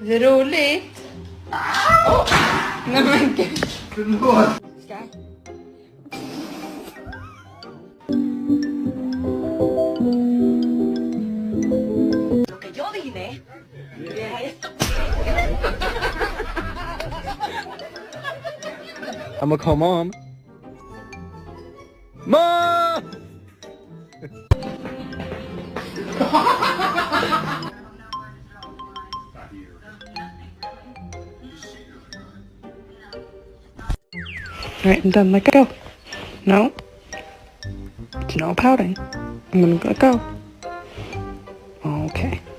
Är det roligt? Nej men gud. Förlåt. Ska? Lo que yo dije. I'm gonna call mom. Mom! Alright, I'm done. Let go. No. No pouting. I'm gonna let go.